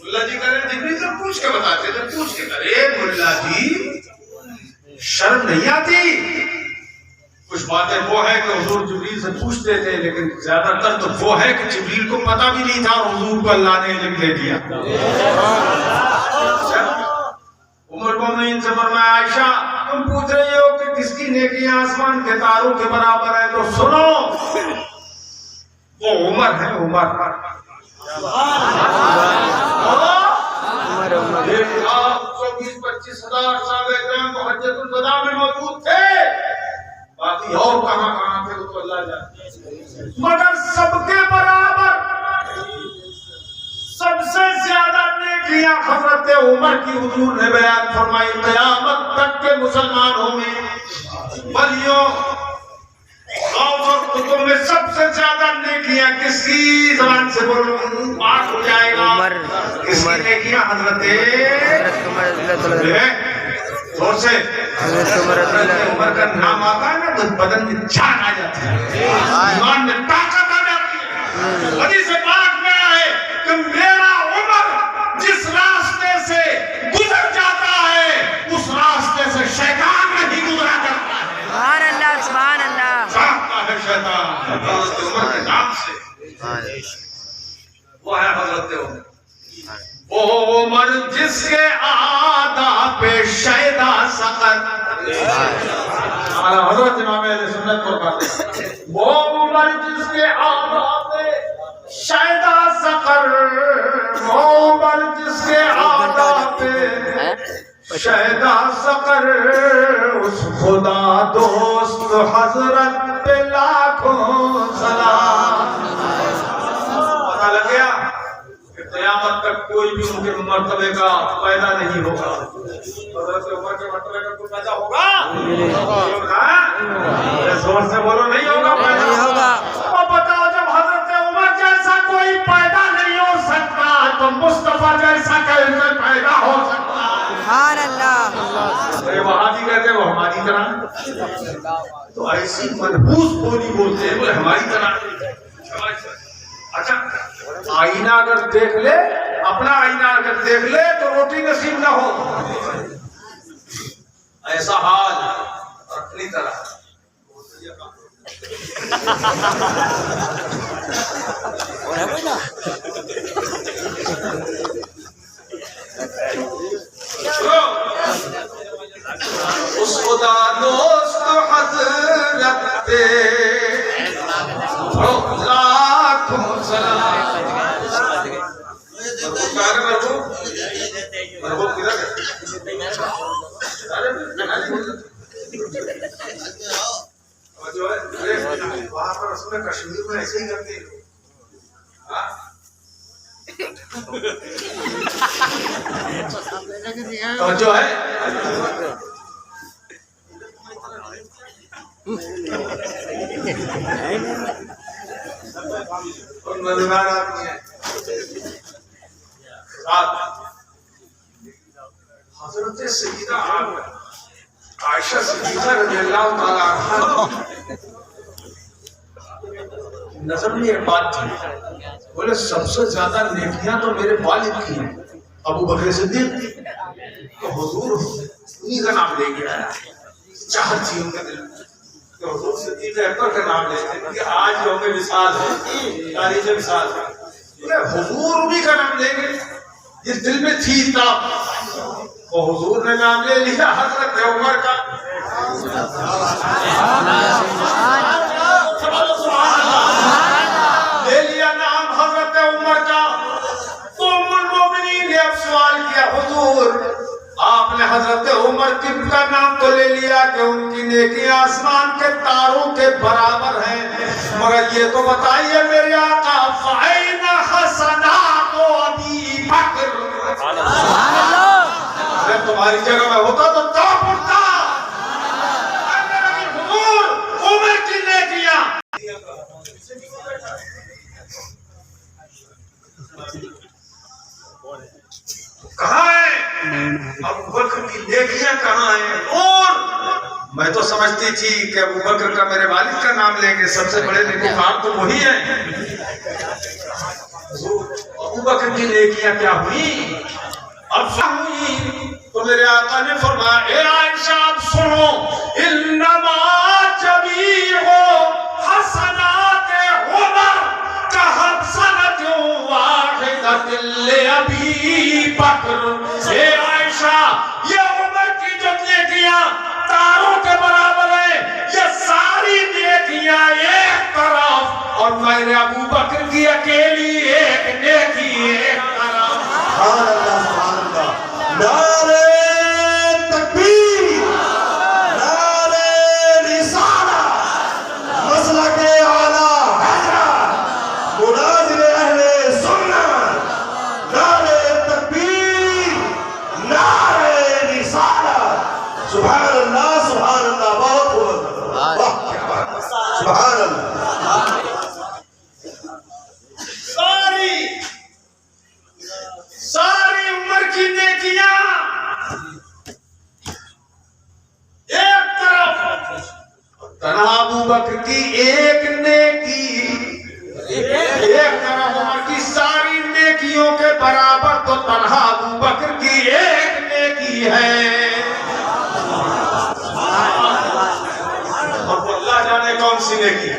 ملا جی کرے جبریل سے پوچھ کے بتاتے تھے، پوچھ کے کرے ملا جی شرم نہیں آتی؟ کچھ باتیں وہ ہے کہ حضور جبریل سے پوچھتے تھے، لیکن زیادہ تر تو وہ ہے کہ جبریل کو پتہ بھی نہیں تھا اور حضور کو اللہ نے علم دے دیا۔ عمر مومنین سے فرمایا عائشہ تم پوچھ رہی ہو کہ کس کی نیکیاں آسمان کے تاروں کے برابر ہے، تو سنو وہ عمر ہے، عمر 1,24,25 ہزار صحابہ کرام تو حجۃ الوداع میں موجود تھے، باقی اور کہاں تھے وہ تو اللہ جانتے، مگر سب کے برابر سب سے زیادہ نیکیاں حضرت عمر کی حضور نے بیان فرمائی۔ قیامت تک کے مسلمانوں میں ولیوں غوث اور قطب میں سب سے زیادہ نیکیاں کس کی؟ زبان سے بولو بات ہو جائے گا، کس کی نیکیاں؟ حضرت زور سے عمر کا نام آتا ہے نا تو بدن میں جان آ جاتی ہے، ایمان میں طاقت آ جاتی ہے۔ حدیث پاک میں ہے کہ میرا عمر جس راستے سے گزر جاتا ہے اس راستے سے شیطان نہیں گزرا کرتا ہے۔ سبحان اللہ، سبحان اللہ، چاہتا ہے شیطان حضرت عمر کے نام سے، وہ ہے حضرت عمر، وہ عمر جس کے آداب پہ شیدا سقر، حضرت امام اہل سنت فرماتے ہیں وہ عمر جس کے آداب پہ شیدا سقر، وہ عمر جس کے آداب پہ شیدا سقر، اس خدا دوست حضرت پہ لاکھوں سلام۔ پتہ لگ گیا قیامت تک کوئی بھی ان کے مرتبے کا پیدا نہیں ہوگا. حضرت عمر کے مرتبے کا کوئی پیدا ہوگا؟ زور سے بولو نہیں ہوگا. نہیں ہوگا. اور بتاؤ جب حضرت عمر جیسا کوئی پیدا نہیں ہو سکتا تو مصطفیٰ جیسا کیسے پیدا ہو سکتا؟ سبحان اللہ. وہاں بھی کہتے ہیں وہ ہماری طرح، تو ایسی منحوس بولی بولتے ہیں وہ ہماری طرح. اچھا آئینہ اگر دیکھ لے، اپنا آئینہ اگر دیکھ لے تو روٹی نصیب نہ ہو، ایسا حال اپنی طرح. اس خدا دوست حضرت پہ لاکھوں سلام. وہاں پر اس میں کشمیر میں ایسے ہی کرتے ہیں. جو ہے اور مزیدار آدمی ہے. حضرت سیدہ عائشہ صدیقہ رضی اللہ تعالیٰ عنہا نظر میں ایک بات تھی، بولے سب سے زیادہ نیکیاں تو میرے والد کی ہیں ابو بکر صدیق، تو حضور انہی کا نام لے گیا. چاہت تھی ان کا دل کہ حضور صدیق اکبر کا نام لیتے ہیں کہ آج یوم وصال ہے، تاریخ وصال ہے، حضور انہی کا نام لیں گے. اس دل میں تھی تاب، وہ حضور نے نام لے لیا حضرت عمر کا. لے لیا نام حضرت عمر کا. تو ام المومنین نے اب سوال کیا حضور آپ نے حضرت عمر کا نام تو لے لیا کہ ان کی نیکیاں آسمان کے تاروں کے برابر ہیں، مگر یہ تو بتائیے میرے آقا فَأَيْنَ حَسَنَاتُ أَبِي بَكْرٍ. اگر تمہاری جگہ میں ہوتا تو تاپ اٹھتا. حضور عمر کی نیکیاں کہاں ہیں؟ ابو بکر کی نیکیاں کہاں ہیں؟ اور میں تو سمجھتی تھی کہ ابو بکر کا میرے والد کا نام لیں گے، سب سے بڑے نیکوکار تو وہی ہیں. ابو بکر کی نیکیاں کیا ہوئی؟ اب ہوئی تو میرے آقا نے فرمایا اے عائشہ اب سنو، انما جمیع حسنات عمر کحسنۃ واحدۃ لأبی بکر. اے عائشہ یہ عمر کی جو نیکیاں تاروں کے برابر ہیں، یہ ساری نیکیاں ایک طرف، اور میرے ابو بکر کی اکیلی ایک نیکی ایک طرف. سبحان اللہ سبحان اللہ. نعرہ تکبیر، نعرہ رسالت، مسلک اعلیٰ حضرت، مناظر اہل سنت. نعرہ تکبیر، نعرہ رسالت. سبحان اللہ سبحان اللہ. بہت بہت واہ کیا بات. سبحان اللہ. ساری عمر کی نیکیاں ایک طرف، تنہا ابو بکر کی ایک نیکی ایک طرف. عمر کی ساری نیکیوں کے برابر تو تنہا ابو بکر کی ایک نیکی ہے. اور اللہ جانے کون سی نیکی.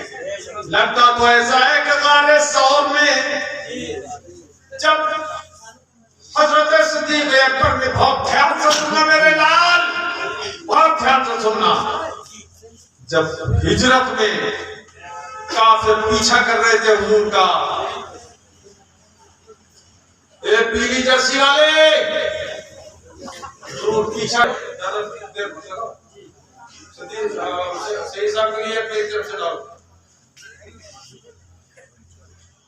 لگتا تو ایسا ہے کہ غار ثور میں جب حضرت صدیق اکبر نے بہت دھیان سے سننا میرے لال، بہت دھیان سے سننا، جب ہجرت میں کافر پیچھا کر رہے تھے حضور کا، اے پیلی جرسی والے ضرور پیچھا صحیح صاحب کے لیے میری طرف سے ڈالو.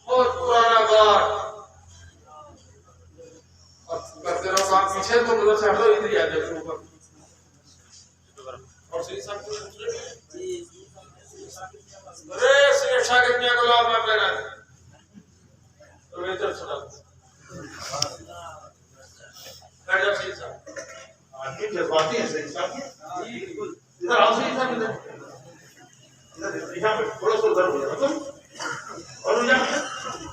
بہت پرانا غار سے تو ادھر سے ہٹو ادھر ہی آ جاؤ اوپر اور صحیح صاحب کو ارے سے شاگرد نے گلاب نہ پیرا تو یہ تو سنا بیٹھ جاؤ صحیح صاحب آپ کی جذباتی ہیں صحیح صاحب ادھر آؤ صحیح صاحب ادھر یہاں پہ تھوڑا سا ادھر ہو جاؤ تم اور یہاں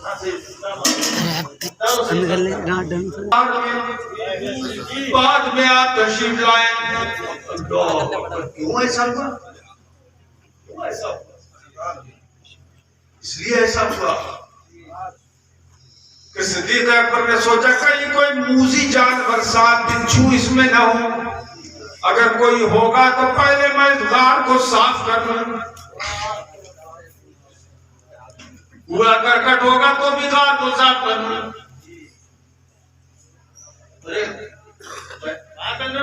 ہاں صحیح بعد میں آپ تشریف لائیں کیوں ایسا ہوا کیوں ایسا ہوا اس لیے ایسا ہوا کہ صدیق اکبر نے سوچا کہیں کوئی موذی جانور ساتھ بچھو اس میں نہ ہو اگر کوئی ہوگا تو پہلے میں اس غار کو صاف کر لوں کوڑا کرکٹ ہوگا تو بھی غار کو صاف کر لوں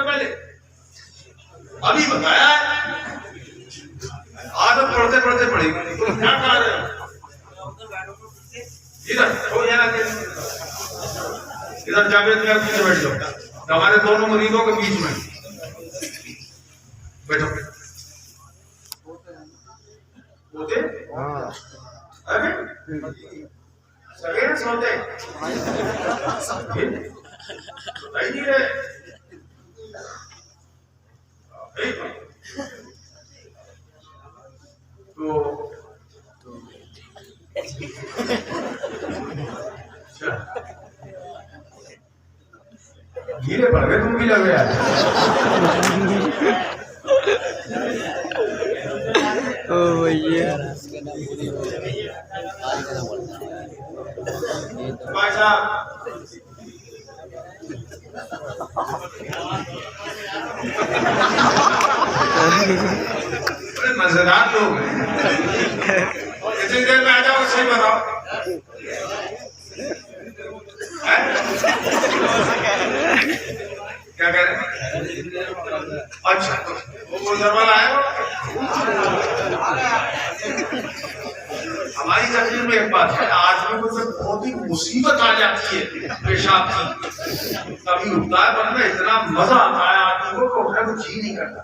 پہلے ابھی بتایا عادت پڑھتے پڑھتے پڑے گی تم کیا کہہ رہے ہو ادھر جاوید میں آپ پیچھے بیٹھ جاؤ ہمارے دونوں مریضوں کے بیچ میں بیٹھو ہوتے سویرے سوتے بتائی نہیں رہے گیلے پڑ گئے تم بھی لگ گیا بھائی صاحب بڑے مزیدار لوگ ہیں اتنی دیر میں آ جاؤ صحیح بتاؤ کیا کہہ رہے ہیں اچھا وہ دربار آئے ہو ہماری تقریر میں ایک بات ہے آدمی کو جب بہت ہی مصیبت آ جاتی ہے پیشاب کی کبھی اٹھتا ہے بندہ اتنا مزہ آتا ہے آدمی کو کہ اٹھنے کو جی نہیں کرتا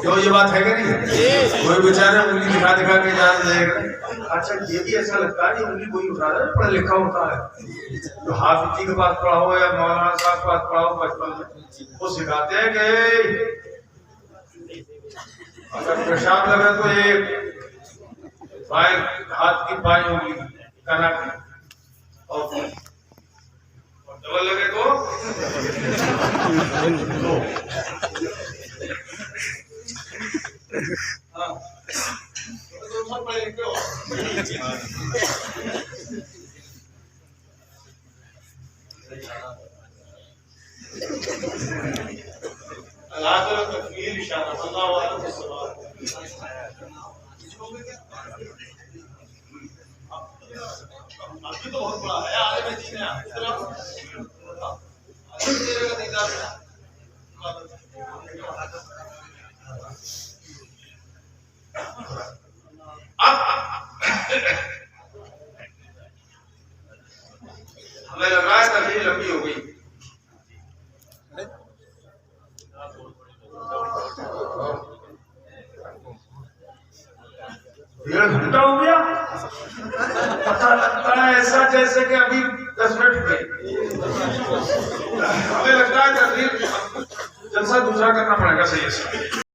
جو یہ بات ہے کہ نہیں کوئی بیچارہ انگلی دکھا دکھا کے جان دے گا اچھا یہ بھی ایسا لگتا ہے کہ انگلی کوئی اٹھا رہا ہے پڑھا لکھا ہوتا ہے جو حافظ جی کے پاس پڑھا ہو یا مولانا صاحب کے پاس پڑھا ہو بچپن میں وہ سکھاتے ہیں کہ اگر پیشاب لگے تو ایک بائیں ہاتھ کی بائیں انگلی کنا کی اور ڈبل لگے تو اللہ تعالیٰ تکمیل اشارہ اللہ علیہ وسلم ابھی تو بہت بڑا ہے آگے میں جینے ہمیں لگا ہے تقریر لمبی ہو گئی ڈیڑھ گھنٹہ ہو گیا پتہ لگتا ہے ایسا جیسے کہ ابھی 10 منٹ ہوئے ہمیں لگتا ہے تقریر جلسہ دوسرا کرنا پڑے گا صحیح سے